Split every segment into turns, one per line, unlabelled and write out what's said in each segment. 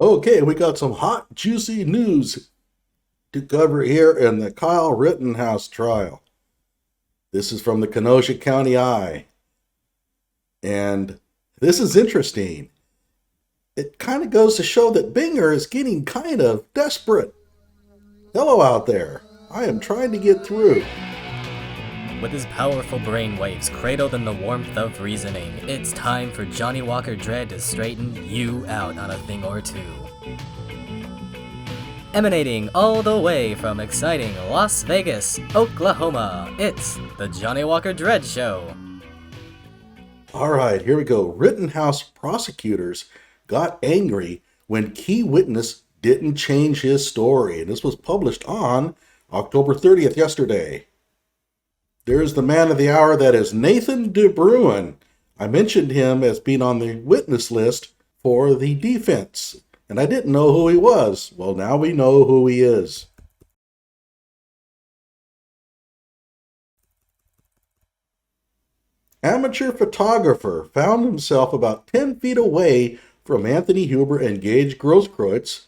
Okay, we got some hot, juicy news to cover here in the Kyle Ritttenhouse trial. This is from the Kenosha County Eye. And this is interesting. It kind of goes to show that Binger is getting kind of desperate. Hello out there. I am trying to get through.
With his powerful brainwaves cradled in the warmth of reasoning, it's time for Johnnie Walker Dread to straighten you out on a thing or two. Emanating all the way from exciting Las Vegas, Oklahoma, it's the Johnnie Walker Dread Show.
All right, here we go. Rittenhouse prosecutors got angry when key witness didn't change his story. And this was published on October 30th, yesterday. There's the man of the hour, that is Nathan DeBruin. I mentioned him as being on the witness list for the defense, and I didn't know who he was. Well, now we know who he is. Amateur photographer found himself about 10 feet away from Anthony Huber and Gage Grosskreutz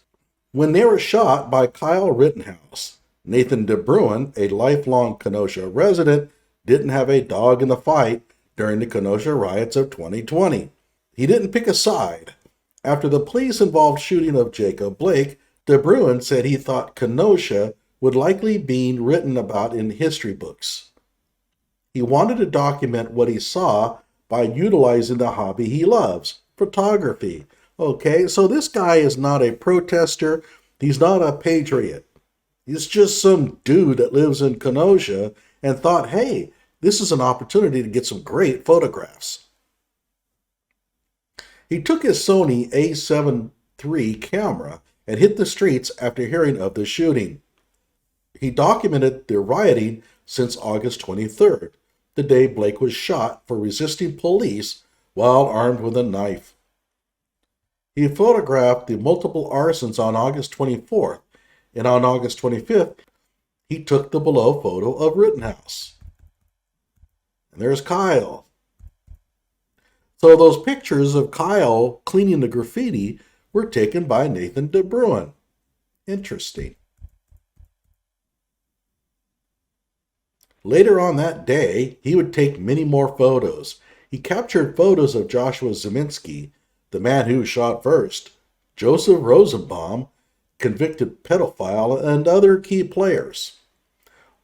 when they were shot by Kyle Ritttenhouse. Nathan DeBruin, a lifelong Kenosha resident, didn't have a dog in the fight during the Kenosha riots of 2020. He didn't pick a side. After the police-involved shooting of Jacob Blake, DeBruin said he thought Kenosha would likely be written about in history books. He wanted to document what he saw by utilizing the hobby he loves, photography. Okay, so this guy is not a protester. He's not a patriot. He's just some dude that lives in Kenosha and thought, hey, this is an opportunity to get some great photographs. He took his Sony A7 III camera and hit the streets after hearing of the shooting. He documented the rioting since August 23rd, the day Blake was shot for resisting police while armed with a knife. He photographed the multiple arsons on August 24th, and on August 25th, he took the below photo of Rittenhouse. And there's Kyle. So those pictures of Kyle cleaning the graffiti were taken by Nathan DeBruin. Interesting. Later on that day, he would take many more photos. He captured photos of Joshua Zeminski, the man who shot first, Joseph Rosenbaum, convicted pedophile, and other key players.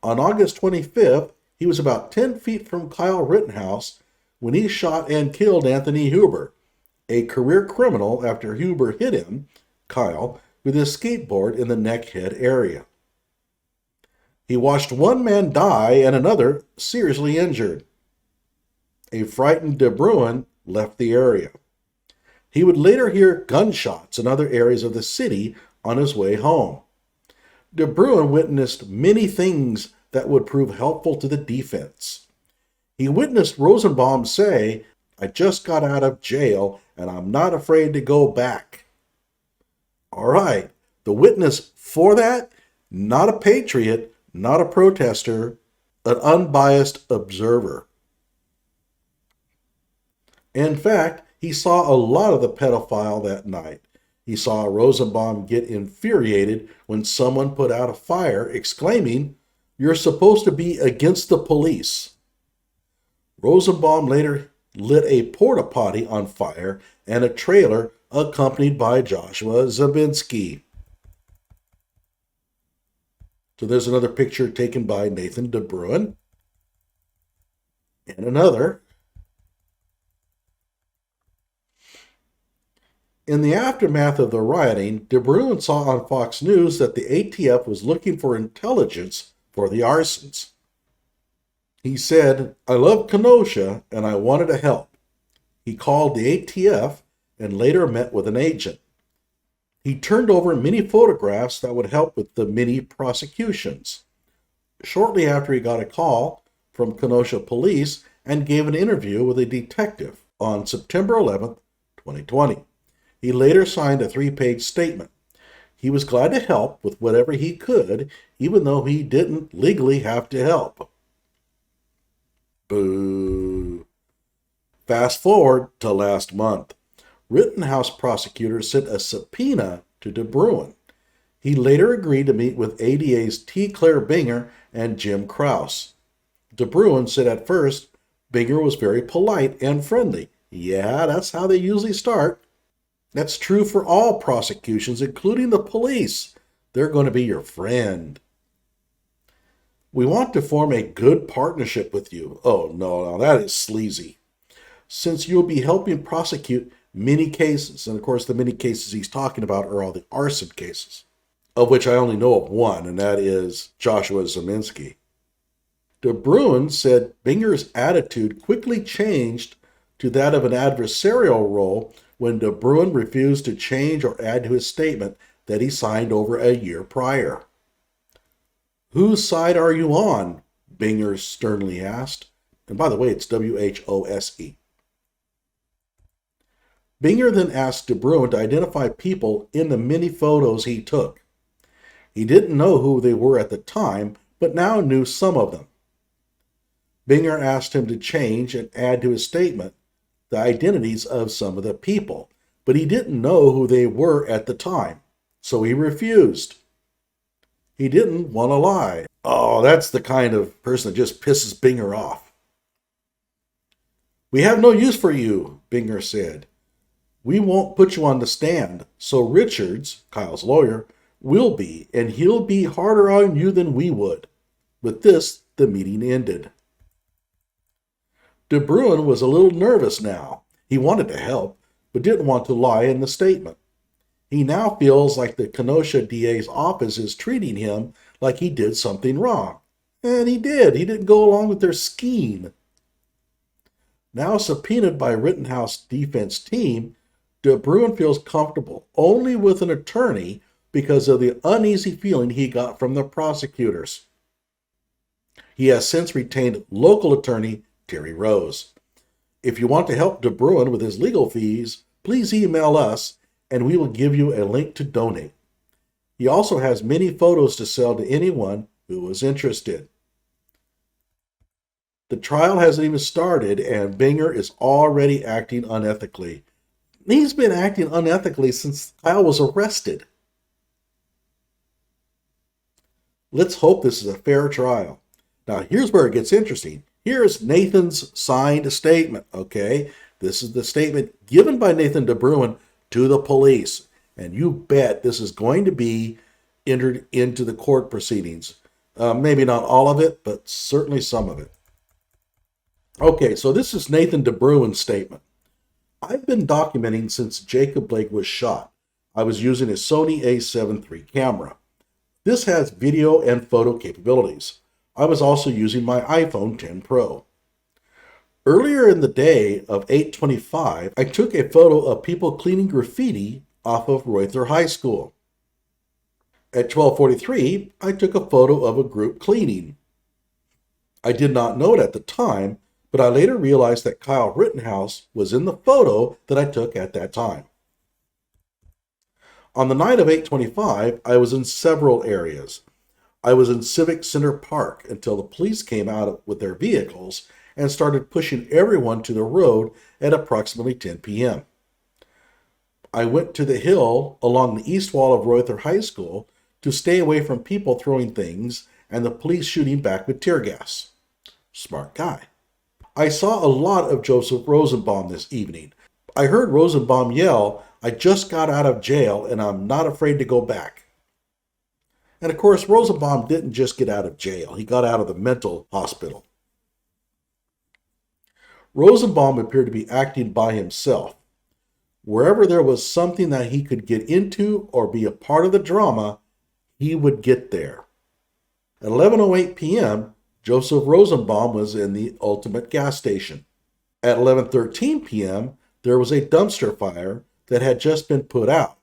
On August 25th, he was about 10 feet from Kyle Ritttenhouse when he shot and killed Anthony Huber, a career criminal, after Huber hit him, Kyle, with his skateboard in the neck-head area. He watched one man die and another seriously injured. A frightened DeBruin left the area. He would later hear gunshots in other areas of the city on his way home. DeBruin witnessed many things that would prove helpful to the defense. He witnessed Rosenbaum say, "I just got out of jail and I'm not afraid to go back." All right, the witness for that, not a patriot, not a protester, an unbiased observer. In fact, he saw a lot of the pedophile that night. He saw Rosenbaum get infuriated when someone put out a fire, exclaiming, "You're supposed to be against the police." Rosenbaum later lit a porta potty on fire and a trailer accompanied by Joshua Zeminski. So there's another picture taken by Nathan DeBruin. And another. In the aftermath of the rioting, DeBruin saw on Fox News that the ATF was looking for intelligence for the arsons. He said, "I love Kenosha and I wanted to help." He called the ATF and later met with an agent. He turned over many photographs that would help with the many prosecutions. Shortly after, he got a call from Kenosha police and gave an interview with a detective on September 11th, 2020. He later signed a 3-page statement. He was glad to help with whatever he could, even though he didn't legally have to help. Boo. Fast forward to last month. Rittenhouse prosecutors sent a subpoena to DeBruin. He later agreed to meet with ADA's T. Clair Binger and Jim Krause. DeBruin said at first Binger was very polite and friendly. Yeah, that's how they usually start. That's true for all prosecutions, including the police. They're going to be your friend. We want to form a good partnership with you. Oh, no, that is sleazy. Since you'll be helping prosecute many cases, and of course the many cases he's talking about are all the arson cases, of which I only know of one, and that is Joshua Ziminski. DeBruin said Binger's attitude quickly changed to that of an adversarial role when DeBruin refused to change or add to his statement that he signed over a year prior. Whose side are you on? Binger sternly asked. And by the way, it's W-H-O-S-E. Binger then asked DeBruin to identify people in the many photos he took. He didn't know who they were at the time, but now knew some of them. Binger asked him to change and add to his statement the identities of some of the people, but he didn't know who they were at the time, so he refused. He didn't want to lie. Oh, that's the kind of person that just pisses Binger off. We have no use for you, Binger said. We won't put you on the stand, so Richards, Kyle's lawyer, will be, and he'll be harder on you than we would. With this, the meeting ended. DeBruin was a little nervous now. He wanted to help, but didn't want to lie in the statement. He now feels like the Kenosha DA's office is treating him like he did something wrong. And he did. He didn't go along with their scheme. Now subpoenaed by Rittenhouse defense team, DeBruin feels comfortable only with an attorney because of the uneasy feeling he got from the prosecutors. He has since retained local attorney Terry Rose. If you want to help DeBruin with his legal fees, please email us and we will give you a link to donate. He also has many photos to sell to anyone who is interested. The trial hasn't even started and Binger is already acting unethically. He's been acting unethically since Kyle was arrested. Let's hope this is a fair trial. Now, here's where it gets interesting. Here's Nathan's signed statement, okay? This is the statement given by Nathan DeBruin to the police. And you bet this is going to be entered into the court proceedings. Maybe not all of it, but certainly some of it. Okay, so this is Nathan DeBruin's statement. I've been documenting since Jacob Blake was shot. I was using a Sony a7 III camera. This has video and photo capabilities. I was also using my iPhone 10 Pro. Earlier in the day of 8/25, I took a photo of people cleaning graffiti off of Reuther High School. At 12:43, I took a photo of a group cleaning. I did not know it at the time, but I later realized that Kyle Ritttenhouse was in the photo that I took at that time. On the night of 8/25, I was in several areas. I was in Civic Center Park until the police came out with their vehicles and started pushing everyone to the road at approximately 10 p.m. I went to the hill along the east wall of Reuther High School to stay away from people throwing things and the police shooting back with tear gas. Smart guy. I saw a lot of Joseph Rosenbaum this evening. I heard Rosenbaum yell, "I just got out of jail and I'm not afraid to go back." And of course, Rosenbaum didn't just get out of jail. He got out of the mental hospital. Rosenbaum appeared to be acting by himself. Wherever there was something that he could get into or be a part of the drama, he would get there. At 11:08 p.m., Joseph Rosenbaum was in the Ultimate gas station. At 11:13 p.m., there was a dumpster fire that had just been put out.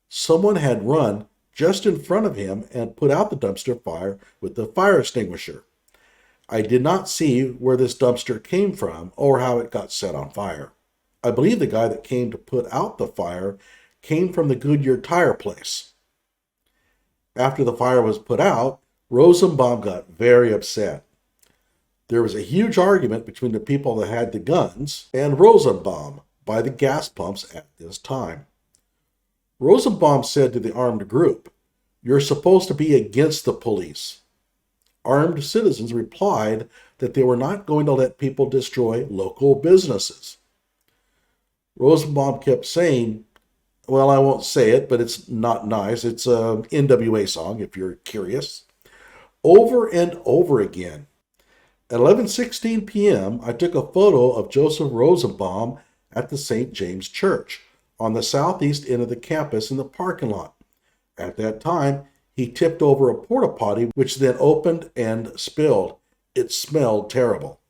Someone had run just in front of him and put out the dumpster fire with the fire extinguisher. I did not see where this dumpster came from or how it got set on fire. I believe the guy that came to put out the fire came from the Goodyear tire place. After the fire was put out, Rosenbaum got very upset. There was a huge argument between the people that had the guns and Rosenbaum. by the gas pumps at this time. Rosenbaum said to the armed group, "You're supposed to be against the police." Armed citizens replied that they were not going to let people destroy local businesses. Rosenbaum kept saying, well, I won't say it, but it's not nice. It's an NWA song, if you're curious. Over and over again. At 11:16 p.m., I took a photo of Joseph Rosenbaum at the St. James Church on the southeast end of the campus in the parking lot. At that time, he tipped over a porta potty, which then opened and spilled. It smelled terrible,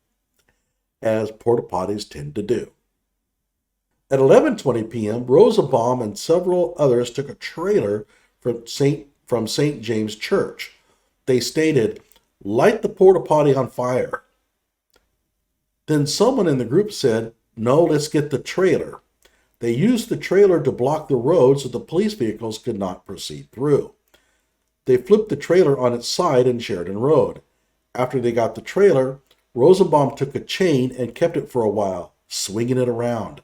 as porta potties tend to do. At 11:20 p.m., Rosenbaum and several others took a trailer from St. James Church. They stated, "Light the porta potty on fire." Then someone in the group said, "No, let's get the trailer." They used the trailer to block the road so the police vehicles could not proceed through. They flipped the trailer on its side in Sheridan Road. After they got the trailer, Rosenbaum took a chain and kept it for a while, swinging it around.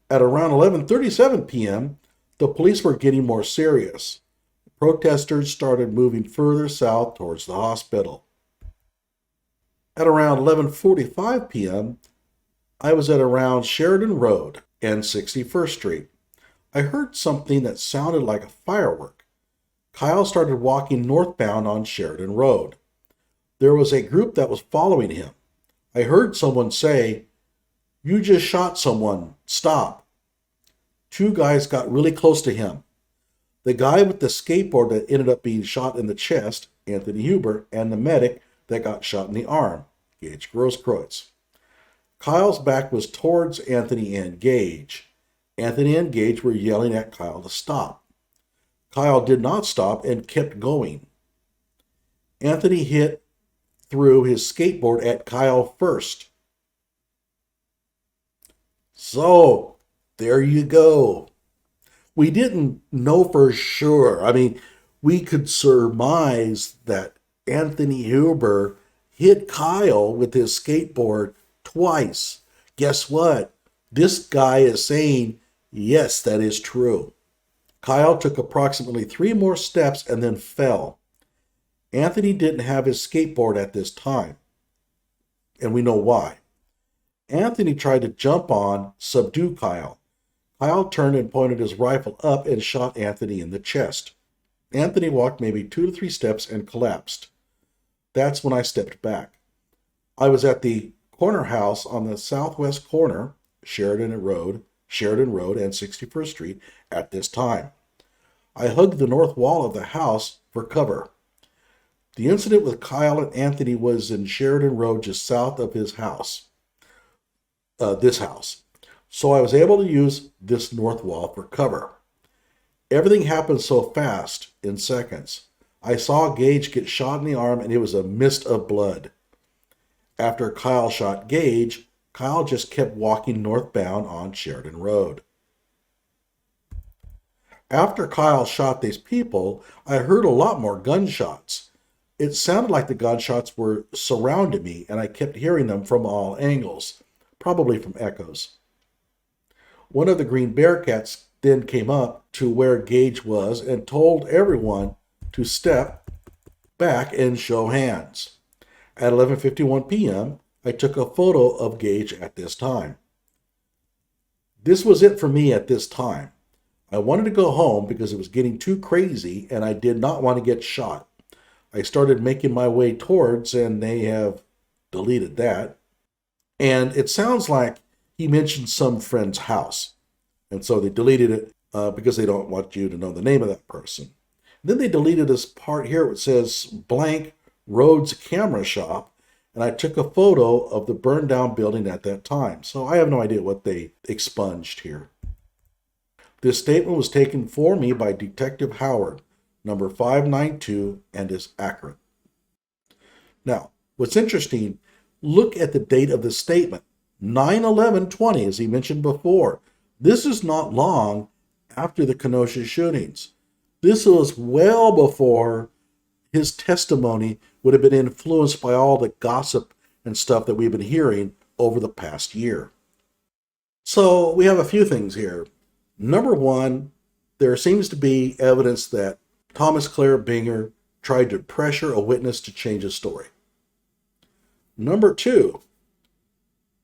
At around 11:37 p.m., the police were getting more serious. Protesters started moving further south towards the hospital. At around 11:45 p.m., I was at around Sheridan Road and 61st Street. I heard something that sounded like a firework. Kyle started walking northbound on Sheridan Road. There was a group that was following him. I heard someone say, "You just shot someone. Stop." Two guys got really close to him. The guy with the skateboard that ended up being shot in the chest, Anthony Huber, and the medic that got shot in the arm, Gage Grosskreutz. Kyle's back was towards Anthony and Gage. Anthony and Gage were yelling at Kyle to stop. Kyle did not stop and kept going. Anthony hit threw his skateboard at Kyle first. So, there you go. We didn't know for sure. I mean, we could surmise that Anthony Huber hit Kyle with his skateboard twice. Guess what? This guy is saying, yes, that is true. Kyle took approximately 3 more steps and then fell. Anthony didn't have his skateboard at this time, and we know why. Anthony tried to jump on, subdue Kyle. Kyle turned and pointed his rifle up and shot Anthony in the chest. Anthony walked maybe 2 to 3 steps and collapsed. That's when I stepped back. I was at the corner house on the southwest corner, Sheridan Road and 61st Street at this time. I hugged the north wall of the house for cover. The incident with Kyle and Anthony was in Sheridan Road just south of his house. This house. So I was able to use this north wall for cover. Everything happened so fast, in seconds. I saw Gage get shot in the arm and it was a mist of blood. After Kyle shot Gage, Kyle just kept walking northbound on Sheridan Road. After Kyle shot these people, I heard a lot more gunshots. It sounded like the gunshots were surrounding me and I kept hearing them from all angles, probably from echoes. One of the Green Bearcats then came up to where Gage was and told everyone to step back and show hands. At 11:51 p.m., I took a photo of Gage at this time. This was it for me at this time. I wanted to go home because it was getting too crazy and I did not want to get shot. I started making my way towards, and they have deleted that. And it sounds like he mentioned some friend's house. And so they deleted it because they don't want you to know the name of that person. Then they deleted this part here which says blank Rhodes Camera Shop. And I took a photo of the burned down building at that time. So I have no idea what they expunged here. This statement was taken for me by Detective Howard, number 592, and is accurate. Now, what's interesting, look at the date of the statement. 9/11/20, as he mentioned before. This is not long after the Kenosha shootings. This was well before his testimony would have been influenced by all the gossip and stuff that we've been hearing over the past year. So we have a few things here. Number one, there seems to be evidence that Thomas Clair Binger tried to pressure a witness to change his story. Number two,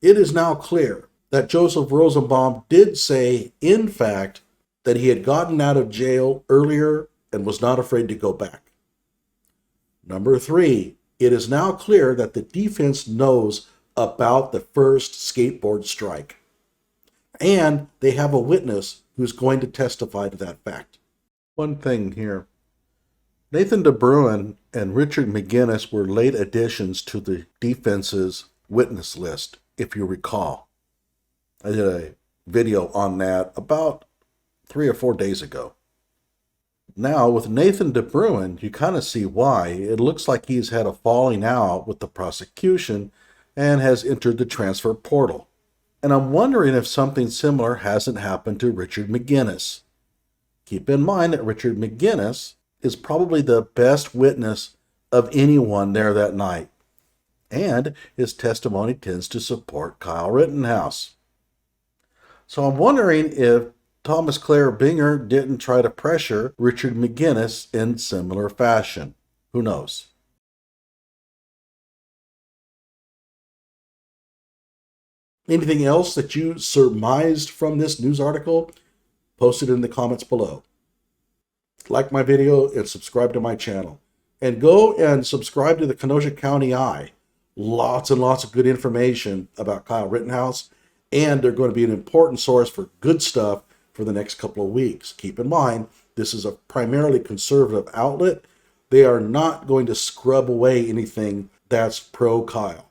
it is now clear that Joseph Rosenbaum did say, in fact, that he had gotten out of jail earlier and was not afraid to go back. Number three, it is now clear that the defense knows about the first skateboard strike. And they have a witness who's going to testify to that fact. One thing here. Nathan DeBruin and Richard McGinnis were late additions to the defense's witness list, if you recall. I did a video on that about 3 or 4 days ago. Now, with Nathan DeBruin, you kind of see why. It looks like he's had a falling out with the prosecution and has entered the transfer portal. And I'm wondering if something similar hasn't happened to Richard McGinnis. Keep in mind that Richard McGinnis is probably the best witness of anyone there that night, and his testimony tends to support Kyle Ritttenhouse. So I'm wondering if Thomas Clair Binger didn't try to pressure Richard McGinnis in similar fashion. Who knows? Anything else that you surmised from this news article? Post it in the comments below. Like my video and subscribe to my channel. And go and subscribe to the Kenosha County Eye. Lots and lots of good information about Kyle Ritttenhouse, and they're going to be an important source for good stuff for the next couple of weeks. Keep in mind, this is a primarily conservative outlet. They are not going to scrub away anything that's pro-Kyle.